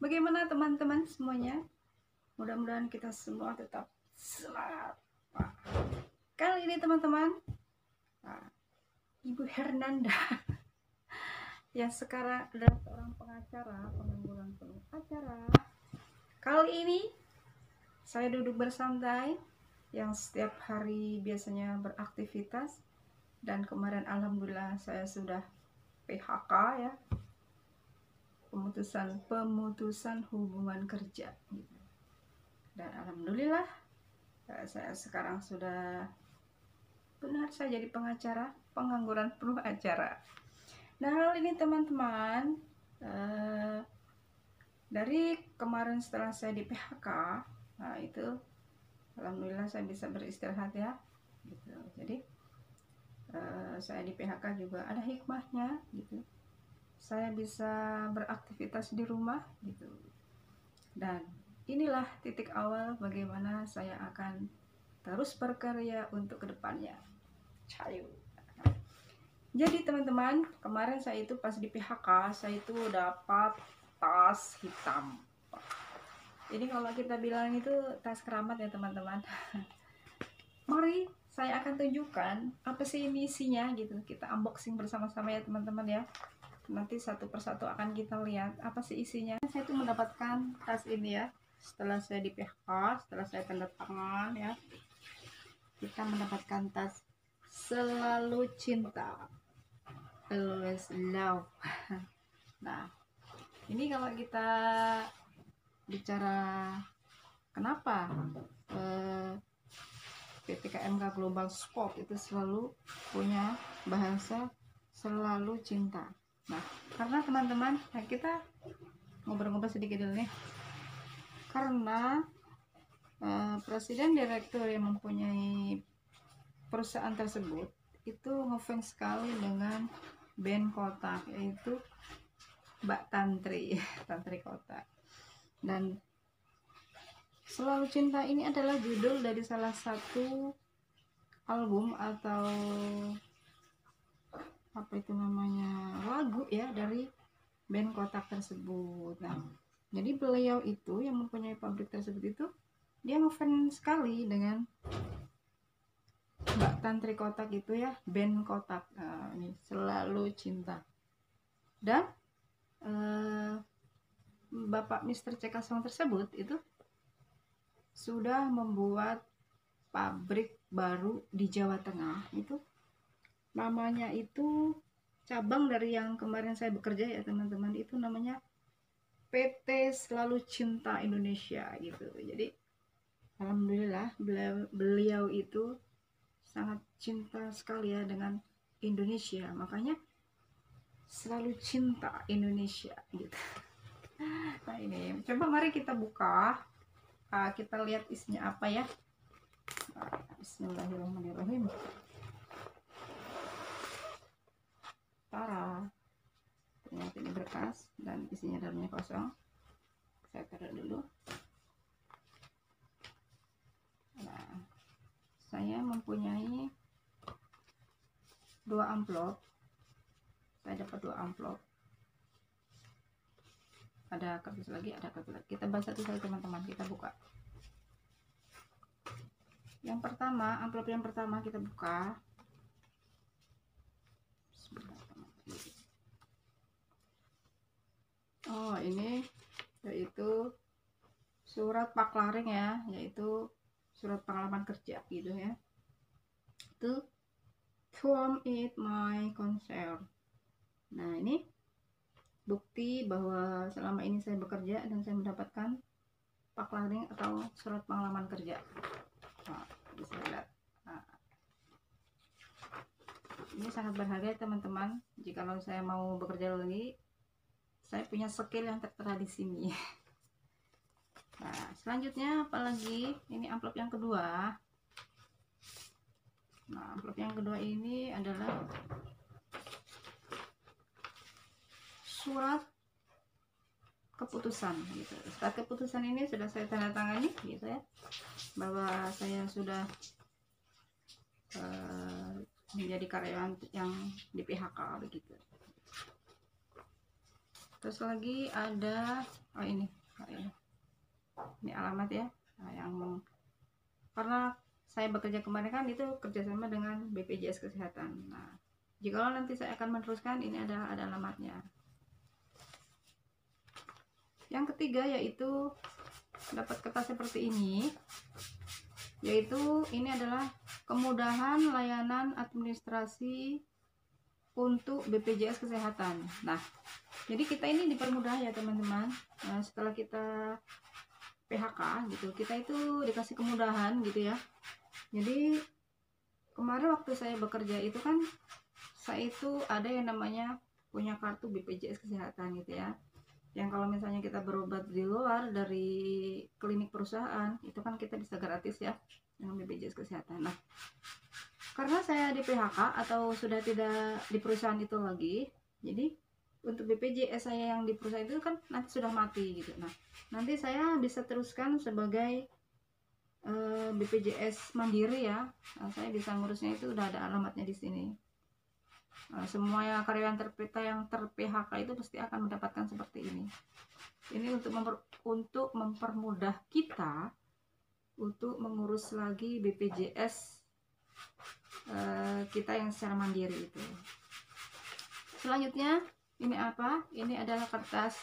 Bagaimana teman-teman semuanya? Mudah-mudahan kita semua tetap semangat. Kali ini teman-teman, Ibu Hernanda yang sekarang adalah seorang pengacara, pengangguran penuh acara. Kali ini saya duduk bersantai yang setiap hari biasanya beraktivitas, dan kemarin alhamdulillah saya sudah PHK ya, pemutusan hubungan kerja gitu. Dan alhamdulillah saya sekarang sudah benar saya jadi pengacara, pengangguran penuh acara. Nah, hal ini teman-teman, dari kemarin setelah saya di PHK, nah itu alhamdulillah saya bisa beristirahat ya gitu. Jadi saya di PHK juga ada hikmahnya gitu, saya bisa beraktivitas di rumah gitu. Dan inilah titik awal bagaimana saya akan terus berkarya untuk kedepannya. Cayu. Jadi teman-teman, kemarin saya itu pas di PHK, saya itu dapat tas hitam. Jadi kalau kita bilang itu tas keramat ya teman-teman. Mari saya akan tunjukkan apa sih ini isinya gitu. Kita unboxing bersama-sama ya teman-teman ya. Nanti satu persatu akan kita lihat apa sih isinya. Saya itu mendapatkan tas ini ya. Setelah saya di PHK, setelah saya tanda tangan ya, kita mendapatkan tas Selalu Cinta, Always Love. Nah, ini kalau kita bicara kenapa PT KMK Global Sport itu selalu punya bahasa selalu cinta. Nah, karena teman-teman, kita ngobrol-ngobrol sedikit dulu nih. Karena presiden direktur yang mempunyai perusahaan tersebut itu ngefans sekali dengan band Kotak, yaitu Mbak Tantri Kotak. Dan Selalu Cinta ini adalah judul dari salah satu album atau apa itu namanya, lagu ya, dari band Kotak tersebut. Nah, jadi beliau itu yang mempunyai pabrik tersebut itu dia ngefans sekali dengan Mbak Tantri Kotak itu ya, band Kotak. Nah, ini Selalu Cinta. Dan Bapak Mr. C. Kasong tersebut itu sudah membuat pabrik baru di Jawa Tengah. Itu namanya itu cabang dari yang kemarin saya bekerja ya teman-teman, itu namanya PT Selalu Cinta Indonesia gitu. Jadi alhamdulillah beliau itu sangat cinta sekali ya dengan Indonesia, makanya Selalu Cinta Indonesia gitu. Nah ini coba mari kita buka, kita lihat isinya apa ya. Bismillahirrahmanirrahim. Tara, ternyata ini berkas dan isinya dalamnya kosong. Saya taruh dulu. Nah, saya mempunyai 2 amplop. Saya dapat 2 amplop. Ada kertas lagi, ada kertas lagi. Kita bahas satu-satu teman-teman, kita buka. Yang pertama, amplop yang pertama kita buka. Oh, ini yaitu surat paklaring ya, yaitu surat pengalaman kerja gitu ya. Itu from it my concern. Nah, ini bukti bahwa selama ini saya bekerja dan saya mendapatkan paklaring atau surat pengalaman kerja. Nah, bisa lihat. Nah, ini sangat berharga teman-teman. Jika saya mau bekerja lagi, saya punya skill yang tertera di sini. Nah, selanjutnya apalagi? Ini amplop yang kedua. Nah, amplop yang kedua ini adalah surat keputusan gitu. Surat keputusan ini sudah saya tanda tangani gitu ya, bahwa saya sudah menjadi karyawan yang di PHK begitu. Terus lagi ada ini alamat ya. Nah, yang karena saya bekerja kemarin kan itu kerjasama dengan BPJS Kesehatan. Nah, jikalau nanti saya akan meneruskan, ini ada alamatnya. Yang ketiga yaitu dapat kertas seperti ini, yaitu ini adalah kemudahan layanan administrasi untuk BPJS Kesehatan. Nah, jadi kita ini dipermudah ya teman-teman. Nah, setelah kita PHK gitu, kita itu dikasih kemudahan gitu ya. Jadi kemarin waktu saya bekerja itu kan, saya itu ada yang namanya punya kartu BPJS Kesehatan gitu ya. Yang kalau misalnya kita berobat di luar dari klinik perusahaan, itu kan kita bisa gratis ya dengan BPJS Kesehatan. Nah, karena saya di PHK atau sudah tidak di perusahaan itu lagi, jadi untuk BPJS saya yang di perusahaan itu kan nanti sudah mati gitu. Nah, nanti saya bisa teruskan sebagai BPJS Mandiri ya. Nah, saya bisa ngurusnya, itu udah ada alamatnya di sini. Semua karyawan yang ter-PHK itu pasti akan mendapatkan seperti ini. Ini untuk mempermudah kita untuk mengurus lagi BPJS kita yang secara mandiri itu. Selanjutnya ini apa? Ini adalah kertas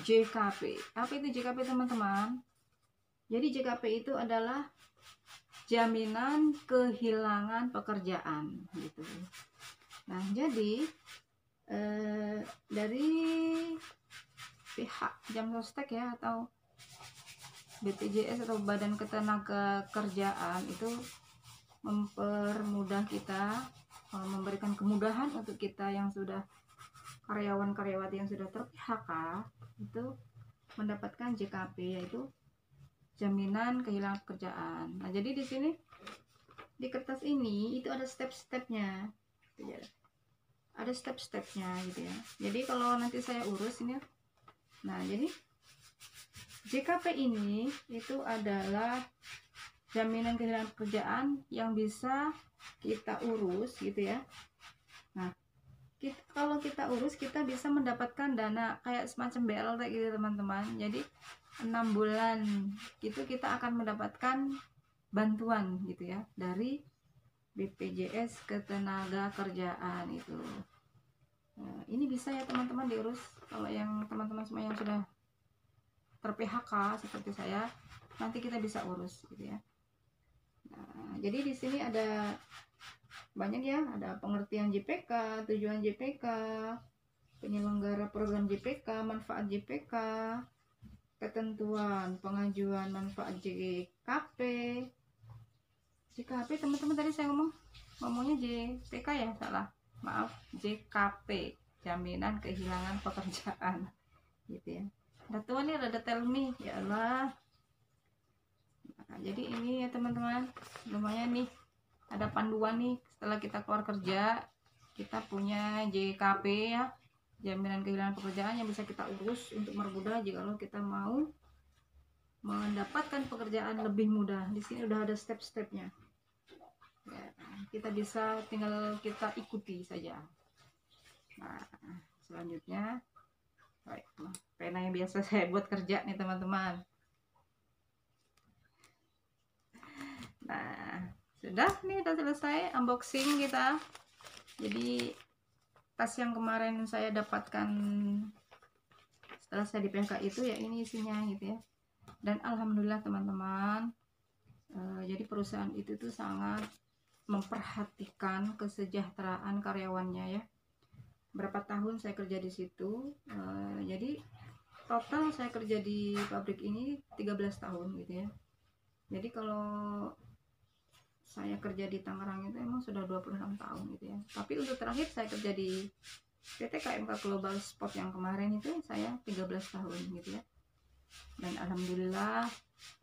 JKP. Apa itu JKP teman-teman? Jadi JKP itu adalah jaminan kehilangan pekerjaan gitu. Nah, jadi dari pihak Jamsostek ya, atau BPJS atau Badan Ketenagakerjaan itu mempermudah kita, memberikan kemudahan untuk kita yang sudah karyawan-karyawati yang sudah ter-PHK itu mendapatkan JKP, yaitu jaminan kehilangan pekerjaan. Nah, jadi di sini di kertas ini itu ada step-stepnya gitu ya. Ada step-stepnya gitu ya. Jadi kalau nanti saya urus ini, nah jadi JKP ini itu adalah jaminan kehilangan pekerjaan yang bisa kita urus gitu ya. Nah, kalau kita urus, kita bisa mendapatkan dana kayak semacam BLT gitu teman-teman. Jadi 6 bulan itu kita akan mendapatkan bantuan gitu ya dari BPJS Ketenagakerjaan itu. Nah, ini bisa ya teman-teman diurus kalau yang teman-teman semua yang sudah ter-PHK seperti saya, nanti kita bisa urus gitu ya. Nah, jadi di sini ada banyak ya, ada pengertian JPK, tujuan JPK, penyelenggara program JPK, manfaat JPK, ketentuan pengajuan manfaat JKP. JKP teman-teman, tadi saya ngomongnya JPK ya, salah, maaf, JKP, jaminan kehilangan pekerjaan gitu ya. Ada tuh nih, ada tell me ya Allah. Nah, jadi ini ya teman-teman, lumayan nih, ada panduan nih setelah kita keluar kerja, kita punya JKP ya, jaminan kehilangan pekerjaan yang bisa kita urus untuk mempermudah jika kita mau mendapatkan pekerjaan lebih mudah. Di sini udah ada step-stepnya ya, kita bisa tinggal kita ikuti saja. Nah, selanjutnya pena yang biasa saya buat kerja nih teman-teman. Nah, sudah nih, udah selesai unboxing kita. Jadi tas yang kemarin saya dapatkan setelah saya di PHK itu ya, ini isinya gitu ya. Dan alhamdulillah teman-teman, jadi perusahaan itu tuh sangat memperhatikan kesejahteraan karyawannya ya. Berapa tahun saya kerja di situ, jadi total saya kerja di pabrik ini 13 tahun gitu ya. Jadi kalau saya kerja di Tangerang itu emang sudah 26 tahun gitu ya. Tapi untuk terakhir saya kerja di PT KMK Global Sport yang kemarin itu saya 13 tahun gitu ya. Dan alhamdulillah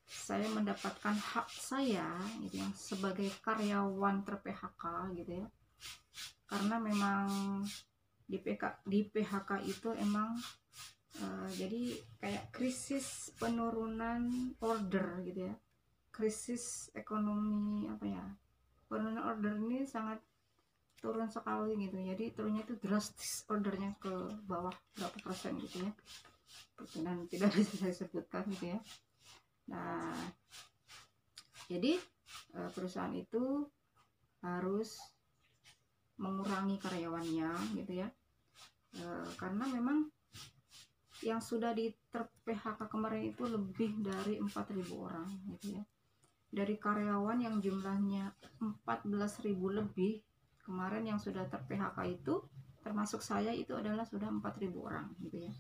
saya mendapatkan hak saya gitu ya, sebagai karyawan ter-PHK gitu ya. Karena memang di PHK itu emang jadi kayak krisis penurunan order gitu ya, krisis ekonomi apa ya, penurunan order ini sangat turun sekali gitu. Jadi turunnya itu drastis, ordernya ke bawah berapa persen gitu ya, dan tidak bisa saya sebutkan gitu ya. Nah, jadi perusahaan itu harus mengurangi karyawannya gitu ya, karena memang yang sudah di ter-PHK kemarin itu lebih dari 4.000 orang gitu ya. Dari karyawan yang jumlahnya 14.000 lebih kemarin yang sudah ter-PHK itu, termasuk saya, itu adalah sudah 4.000 orang gitu ya.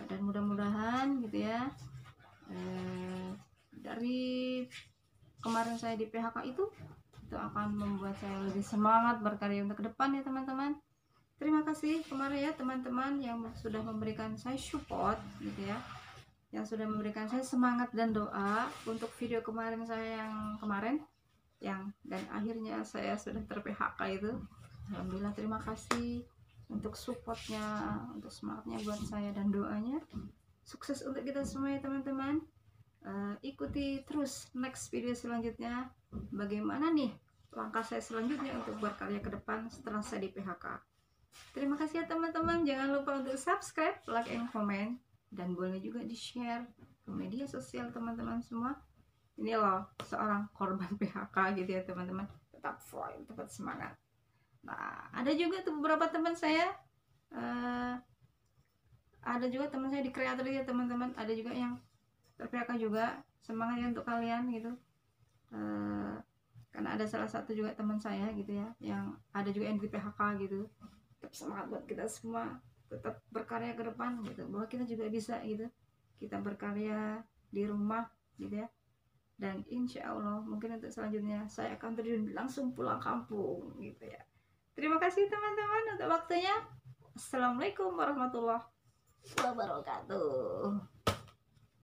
Dan mudah-mudahan gitu ya, dari kemarin saya di PHK itu akan membuat saya lebih semangat berkarya untuk ke depan ya teman-teman. Terima kasih kemarin ya teman-teman yang sudah memberikan saya support gitu ya, yang sudah memberikan saya semangat dan doa untuk video kemarin saya yang kemarin dan akhirnya saya sudah ter-PHK itu. Alhamdulillah, terima kasih untuk supportnya, untuk semangatnya buat saya dan doanya. Sukses untuk kita semua ya teman-teman. Ikuti terus next video selanjutnya, bagaimana nih langkah saya selanjutnya untuk berkarya ke depan setelah saya di PHK. Terima kasih ya teman-teman, jangan lupa untuk subscribe, like, and comment, dan boleh juga di share ke media sosial teman-teman semua. Ini loh seorang korban PHK gitu ya teman-teman, tetap fight, tetap semangat. Nah, ada juga tuh beberapa teman saya, ada juga teman saya di kreator ya teman-teman, ada juga yang ter-PHK juga. Semangat ya untuk kalian gitu, karena ada salah satu juga teman saya gitu ya, yang ada juga yang di PHK gitu. Tetap semangat buat kita semua, tetap berkarya ke depan gitu, bahwa kita juga bisa gitu, kita berkarya di rumah gitu ya. Dan insya Allah mungkin untuk selanjutnya saya akan terjun langsung pulang kampung gitu ya. Terima kasih teman-teman untuk waktunya. Assalamualaikum warahmatullahi wabarakatuh.